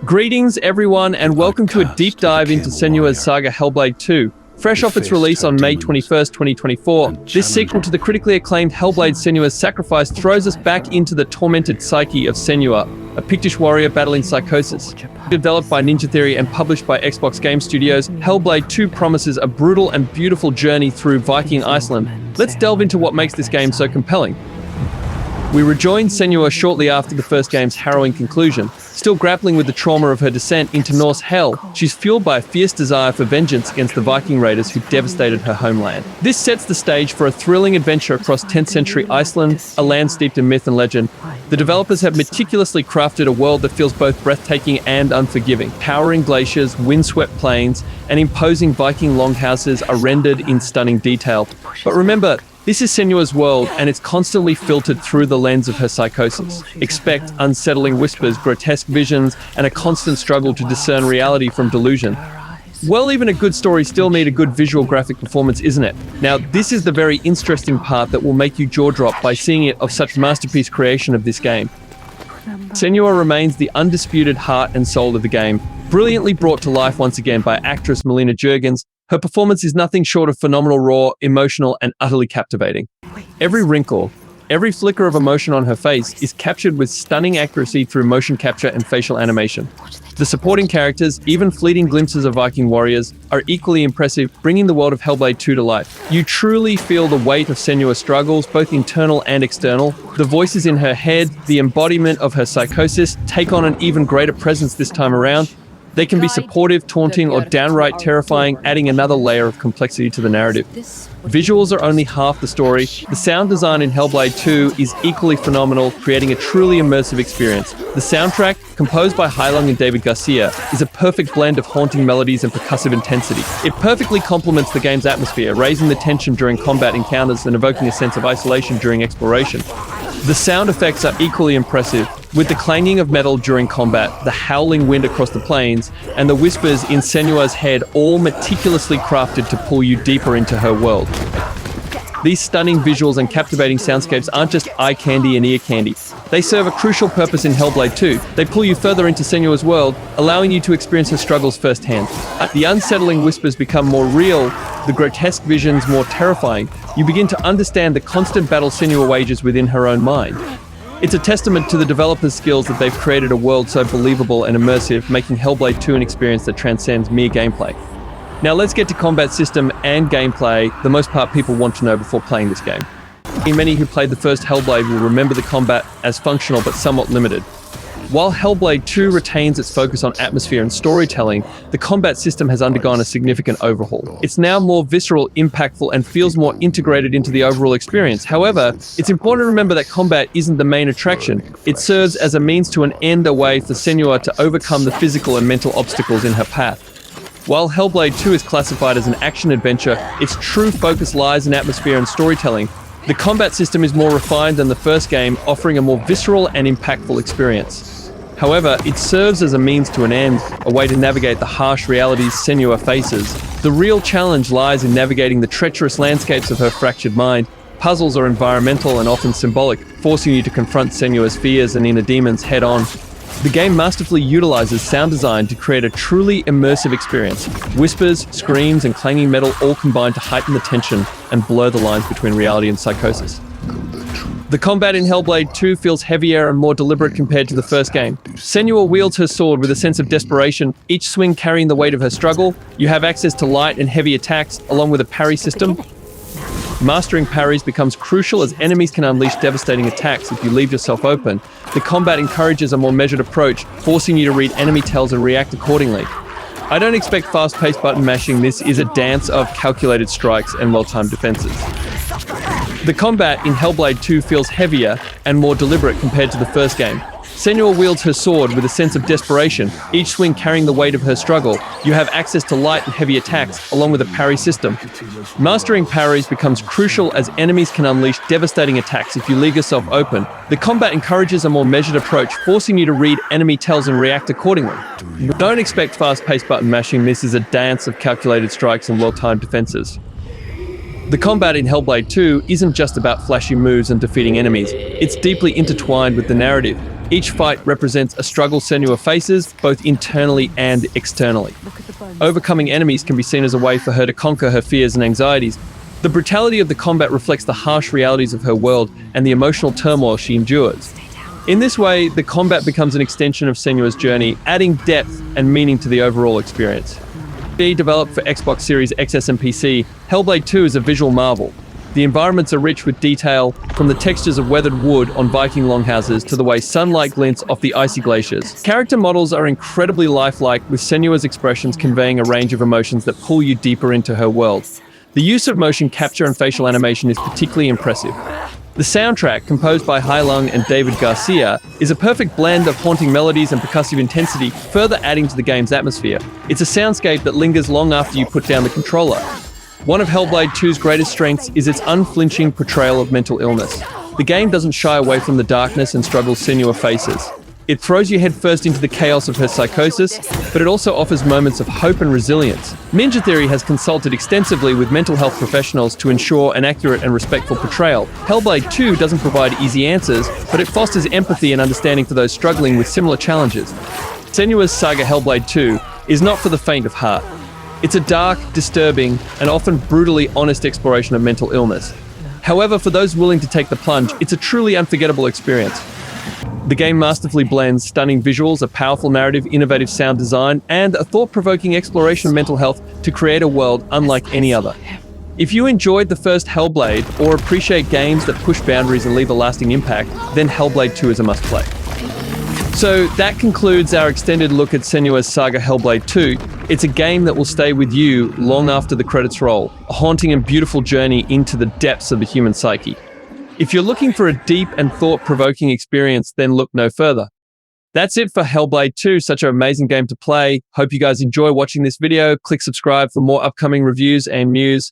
Greetings everyone and welcome to a deep dive into Senua's Saga Hellblade II. Fresh off its release on May 21st, 2024, this sequel to the critically acclaimed Hellblade Senua's Sacrifice throws us back into the tormented psyche of Senua, a Pictish warrior battling psychosis. Developed by Ninja Theory and published by Xbox Game Studios, Hellblade 2 promises a brutal and beautiful journey through Viking Iceland. Let's delve into what makes this game so compelling. We rejoin Senua shortly after the first game's harrowing conclusion. Still grappling with the trauma of her descent into Norse hell, she's fueled by a fierce desire for vengeance against the Viking raiders who devastated her homeland. This sets the stage for a thrilling adventure across 10th century Iceland, a land steeped in myth and legend. The developers have meticulously crafted a world that feels both breathtaking and unforgiving. Towering glaciers, windswept plains, and imposing Viking longhouses are rendered in stunning detail. But remember, this is Senua's world, and it's constantly filtered through the lens of her psychosis. Expect unsettling whispers, grotesque visions, and a constant struggle to discern reality from delusion. Well, even a good story still needs a good visual graphic performance, isn't it? Now, this is the very interesting part that will make you jaw-drop by seeing it of such masterpiece creation of this game. Senua remains the undisputed heart and soul of the game, brilliantly brought to life once again by actress Melina Juergens. Her performance is nothing short of phenomenal, raw, emotional, and utterly captivating. Every wrinkle, every flicker of emotion on her face is captured with stunning accuracy through motion capture and facial animation. The supporting characters, even fleeting glimpses of Viking warriors, are equally impressive, bringing the world of Hellblade 2 to life. You truly feel the weight of Senua's struggles, both internal and external. The voices in her head, the embodiment of her psychosis, take on an even greater presence this time around. They can be supportive, taunting, or downright terrifying, adding another layer of complexity to the narrative. Visuals are only half the story. The sound design in Hellblade 2 is equally phenomenal, creating a truly immersive experience. The soundtrack, composed by Heilung and David Garcia, is a perfect blend of haunting melodies and percussive intensity. It perfectly complements the game's atmosphere, raising the tension during combat encounters and evoking a sense of isolation during exploration. The sound effects are equally impressive, with the clanging of metal during combat, the howling wind across the plains, and the whispers in Senua's head, all meticulously crafted to pull you deeper into her world. These stunning visuals and captivating soundscapes aren't just eye candy and ear candy. They serve a crucial purpose in Hellblade 2. They pull you further into Senua's world, allowing you to experience her struggles firsthand. The unsettling whispers become more real, the grotesque visions more terrifying. You begin to understand the constant battle Senua wages within her own mind. It's a testament to the developers' skills that they've created a world so believable and immersive, making Hellblade 2 an experience that transcends mere gameplay. Now let's get to combat system and gameplay, the most part people want to know before playing this game. Many who played the first Hellblade will remember the combat as functional but somewhat limited. While Hellblade 2 retains its focus on atmosphere and storytelling, the combat system has undergone a significant overhaul. It's now more visceral, impactful, and feels more integrated into the overall experience. However, it's important to remember that combat isn't the main attraction. It serves as a means to an end, a way for Senua to overcome the physical and mental obstacles in her path. While Hellblade 2 is classified as an action-adventure, its true focus lies in atmosphere and storytelling. The combat system is more refined than the first game, offering a more visceral and impactful experience. However, it serves as a means to an end, a way to navigate the harsh realities Senua faces. The real challenge lies in navigating the treacherous landscapes of her fractured mind. Puzzles are environmental and often symbolic, forcing you to confront Senua's fears and inner demons head-on. The game masterfully utilizes sound design to create a truly immersive experience. Whispers, screams, and clanging metal all combine to heighten the tension and blur the lines between reality and psychosis. The combat in Hellblade 2 feels heavier and more deliberate compared to the first game. Senua wields her sword with a sense of desperation, each swing carrying the weight of her struggle. You have access to light and heavy attacks, along with a parry system. Mastering parries becomes crucial as enemies can unleash devastating attacks if you leave yourself open. The combat encourages a more measured approach, forcing you to read enemy tells and react accordingly. I don't expect fast-paced button mashing. This is a dance of calculated strikes and well-timed defenses. The combat in Hellblade 2 feels heavier and more deliberate compared to the first game. Senua wields her sword with a sense of desperation, each swing carrying the weight of her struggle. You have access to light and heavy attacks, along with a parry system. Mastering parries becomes crucial as enemies can unleash devastating attacks if you leave yourself open. The combat encourages a more measured approach, forcing you to read enemy tells and react accordingly. Don't expect fast-paced button mashing. This is a dance of calculated strikes and well-timed defenses. The combat in Hellblade 2 isn't just about flashy moves and defeating enemies. It's deeply intertwined with the narrative. Each fight represents a struggle Senua faces, both internally and externally. Overcoming enemies can be seen as a way for her to conquer her fears and anxieties. The brutality of the combat reflects the harsh realities of her world and the emotional turmoil she endures. In this way, the combat becomes an extension of Senua's journey, adding depth and meaning to the overall experience. Being developed for Xbox Series XS and PC, Hellblade II is a visual marvel. The environments are rich with detail, from the textures of weathered wood on Viking longhouses to the way sunlight glints off the icy glaciers. Character models are incredibly lifelike, with Senua's expressions conveying a range of emotions that pull you deeper into her world. The use of motion capture and facial animation is particularly impressive. The soundtrack, composed by Hai Lung and David Garcia, is a perfect blend of haunting melodies and percussive intensity, further adding to the game's atmosphere. It's a soundscape that lingers long after you put down the controller. One of Hellblade II's greatest strengths is its unflinching portrayal of mental illness. The game doesn't shy away from the darkness and struggles Senua faces. It throws you headfirst into the chaos of her psychosis, but it also offers moments of hope and resilience. Ninja Theory has consulted extensively with mental health professionals to ensure an accurate and respectful portrayal. Hellblade II doesn't provide easy answers, but it fosters empathy and understanding for those struggling with similar challenges. Senua's Saga Hellblade II is not for the faint of heart. It's a dark, disturbing, and often brutally honest exploration of mental illness. However, for those willing to take the plunge, it's a truly unforgettable experience. The game masterfully blends stunning visuals, a powerful narrative, innovative sound design, and a thought-provoking exploration of mental health to create a world unlike any other. If you enjoyed the first Hellblade or appreciate games that push boundaries and leave a lasting impact, then Hellblade 2 is a must-play. So that concludes our extended look at Senua's Saga Hellblade 2. It's a game that will stay with you long after the credits roll, a haunting and beautiful journey into the depths of the human psyche. If you're looking for a deep and thought-provoking experience, then look no further. That's it for Hellblade 2, such an amazing game to play. Hope you guys enjoy watching this video. Click subscribe for more upcoming reviews and news.